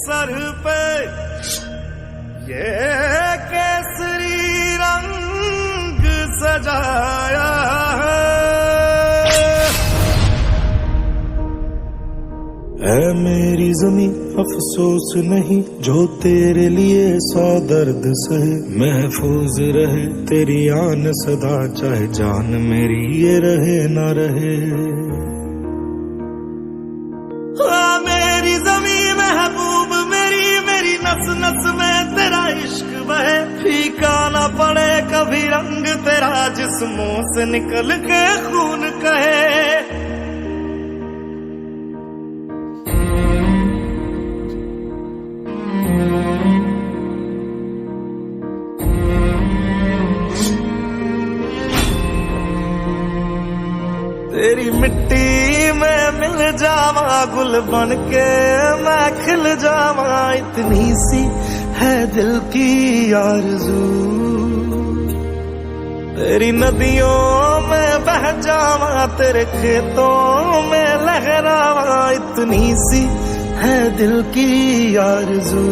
Sir पे ये केसरी रंग सजाया है मेरी ज़मीं अफसोस नहीं जो तेरे लिए 100 दर्द सहे महफूज रहे तेरी आन सदा चाहे जान मेरी ये रहे ना रहे मेरी ज़मीं महबूब मेरी नस नस में तेरा इश्क बहे फीका ना पड़े कभी रंग तेरा जिस्मों से निकल के खून कहे तेरी मिट्टी में मिल जावा गुल बन के मैं खिल जावा इतनी सी है दिल की आरज़ू तेरी नदियों में बह जावा तेरे खेतों में लहरावा इतनी सी है दिल की आरज़ू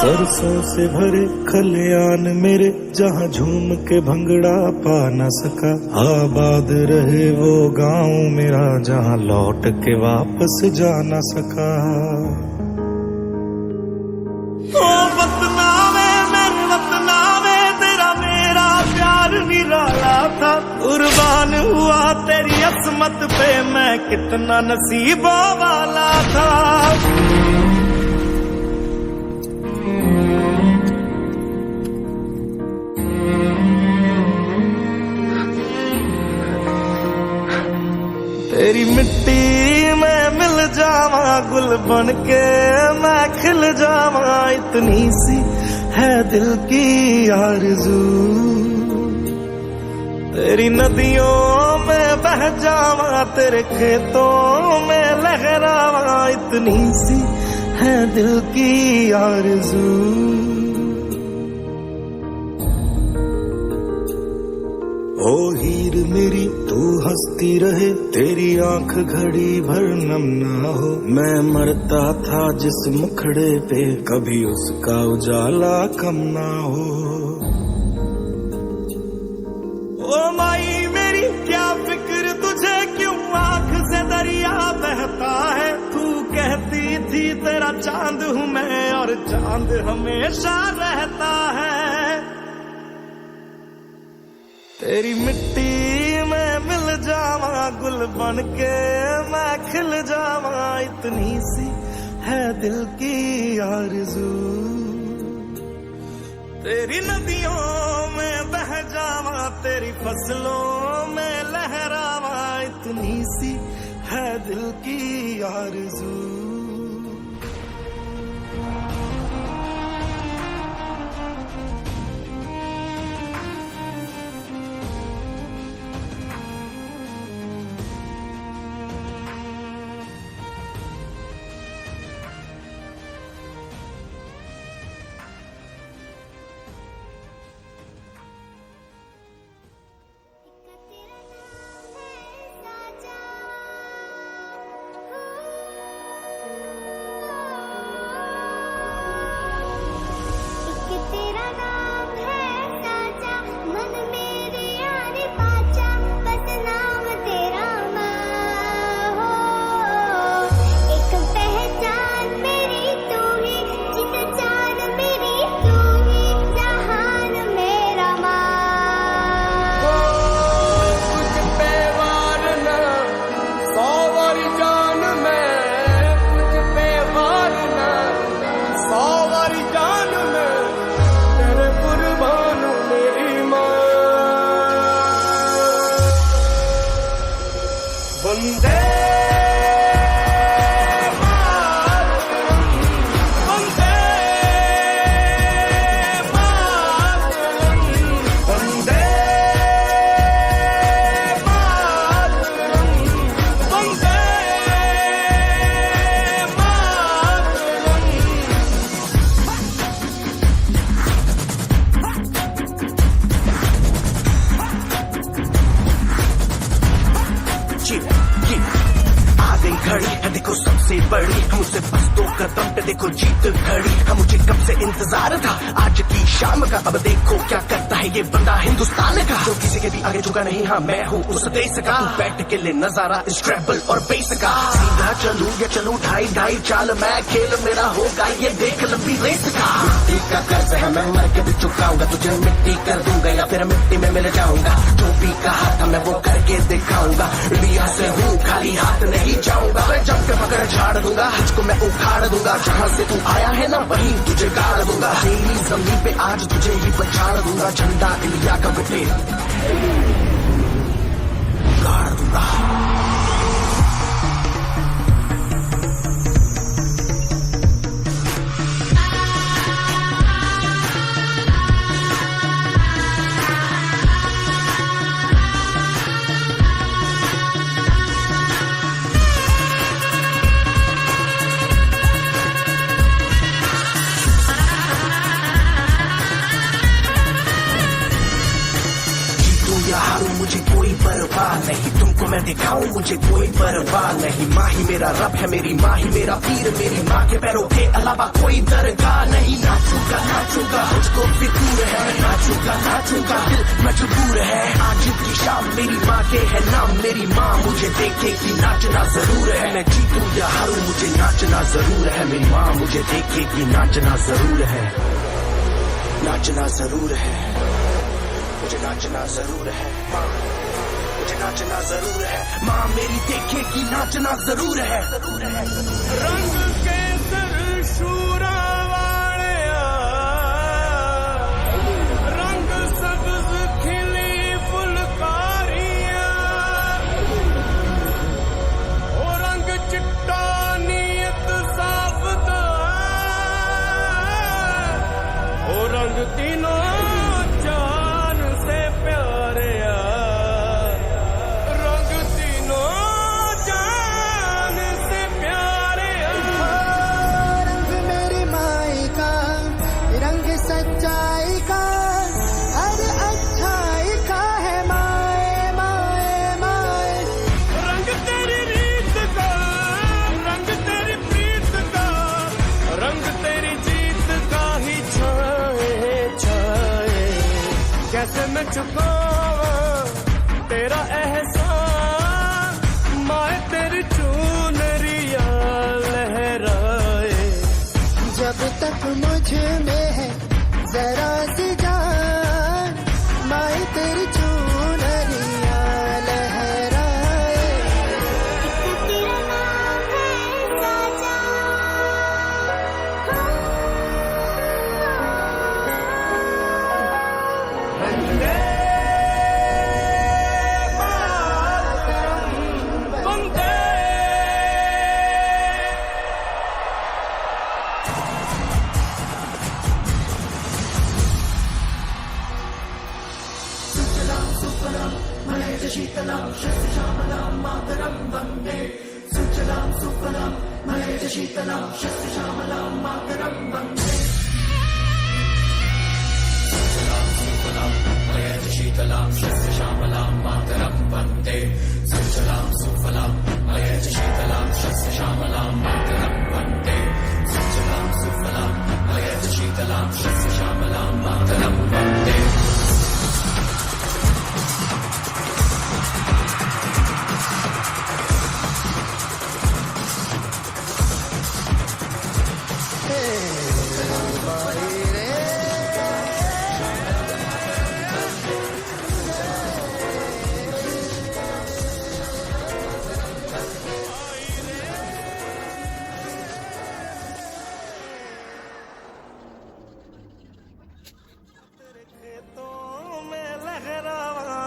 सरसों से भरे खलियान मेरे जहाँ झूम के भंगड़ा पा न सका आबाद रहे वो गांव मेरा जहाँ लौट के वापस जा न सका ओ वतनावे मेरे वतनावे तेरा मेरा प्यार निराला था कुर्बान हुआ तेरी असमत पे मैं कितना नसीबों वाला था तेरी मिट्टी में मिल जावा गुल बन के मैं खिल जावा इतनी सी है दिल की आरज़ू तेरी नदियों में बह जावा तेरे खेतों में लहरावा इतनी सी है दिल की आरज़ू ओ हीर मेरी तू हंसती रहे तेरी आंख घड़ी भर नम ना हो मैं मरता था जिस मुखड़े पे कभी उसका उजाला कम ना हो ओ माई मेरी क्या फिक्र तुझे क्यों आंख से दरिया बहता है तू कहती थी तेरा चांद हूँ मैं और चांद हमेशा रहता है तेरी मिट्टी में मिल जावा गुल बन के मैं खिल जावा इतनी सी है दिल की आरज़ू तेरी नदियों में बह जावा तेरी फसलों में लहरावा इतनी सी है दिल की आरज़ू आ गई घड़ी है देखो सबसे बड़ी, हम उसे बस 2 कदम पे देखो जीत घड़ी। हम मुझे कब से इंतजार था आज की शाम का, अब देखो क्या करता है ये बंदा हिंदुस्तान का, जो किसी के भी आगे झुका नहीं। हाँ मैं हूँ उस देश का, तू बैठ के ले नजारा इस ट्रैवल और बेस का। सीधा चलूं या चलूं ढाई ढाई चाल, मैं खेल मेरा होगा ये देख लंबी रेस का। मिट्टी का कर्ज है मैं मर के भी चुकाऊंगा, तुझे मिट्टी कर दूंगा या फिर मिट्टी में मिल जाऊंगा। जो भी कहा था मैं वो करके दिखाऊंगा, इंडिया से हूँ खाली हाथ नहीं जाऊंगा। मैं जब के पकड़ झाड़ दूंगा, तुझको मैं उखाड़ दूंगा, जहाँ से तू आया है ना वहीं तुझे गाड़ दूंगा। तेरी जमीन पे आज तुझे ही पछाड़ दूंगा, झंडा इंडिया का बेटे गाड़ दूंगा। मुझे कोई परवाह नहीं, तुमको मैं दिखाऊं मुझे कोई परवाह नहीं। माँ ही मेरा रब है, मेरी माँ ही मेरा पीर, मेरी माँ के पैरों के अलावा कोई दरगाह नहीं। नाचूंगा नाचूंगा मुझको फितूर है, नाचूंगा नाचूंगा दिल मजबूर है। आज की शाम मेरी माँ के है नाम, मेरी माँ मुझे देखेगी नाचना जरूर है। मैं जीतूं या हारूं मुझे नाचना जरूर है, मेरी माँ मुझे देखेगी नाचना जरूर है, नाचना जरूर है, मुझे नाचना जरूर है। माँ मुझे नाचना जरूर है, माँ मेरी देखेगी नाचना जरूर है। रंग केसर शूरा वालिया, रंग सब्ज खिली फुलकारियां, ओ रंग चिट्टा नीयत साफ दा, ओ रंग तीनों सच्चाई का हर अच्छाई का है माए माए माए। रंग तेरी रीत का, रंग तेरी प्रीत का, रंग तेरी जीत का ही छाए छाए। कैसे मैं चुकावां तेरा एहसान, माए तेरी चुनरिया लहराए। जब तक मुझ में है जरा सी जान, माए तेरी चुनरिया लहराए। तेरा नाम है साजा, वंदे मातरम, वंदे। शीतलां शस्त्रशामलां मातरं वन्दे, सुजलां सुफलां मलयजशीतलां शस्त्रशामलां मातरं वन्दे। सुजलां सुफलां मलयजशीतलां शस्त्रशामलां मातरं वन्दे, सुजलां सुफलां मलयजशीतलां शस्त्रशामलां मातरं वन्दे, सुजलां सुफलां मलयजशीतलां शस्त्रशामलां मातरं वन्दे।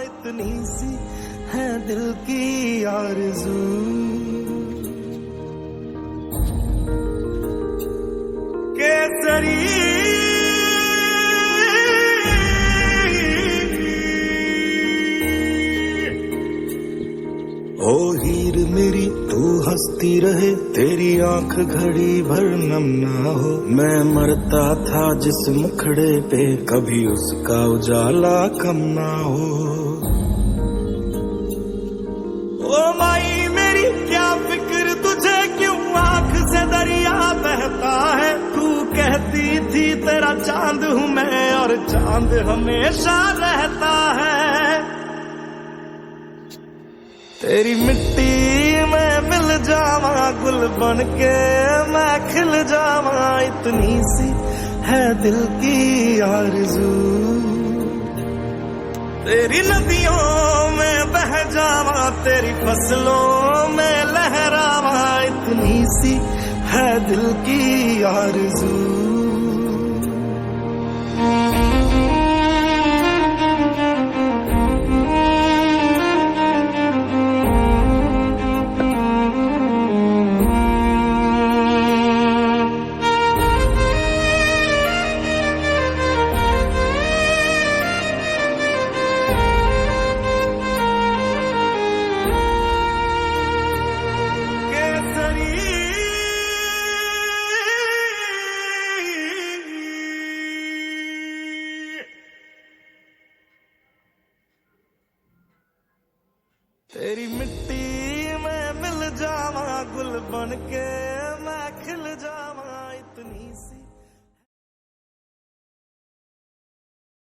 इतनी सी है दिल की आरज़ू, केसरी ओ हीर मेरी तू हंसती रहे, तेरी आंख घड़ी भर नम ना हो। मैं मरता था जिस मुखड़े पे, कभी उसका उजाला कम ना हो। ओ माई मेरी क्या फिक्र तेरा चांद हूं मैं और चांद हमेशा रहता है। तेरी मिट्टी में मिल जावा गुल बन के मैं खिल जावा, इतनी सी है दिल की आरज़ू। तेरी नदियों में बह जावा तेरी फसलों में लहरावा, इतनी सी है दिल की आरज़ू। तेरी मिट्टी में मिल जावा गुल बन के मैं खिल जावा, इतनी सी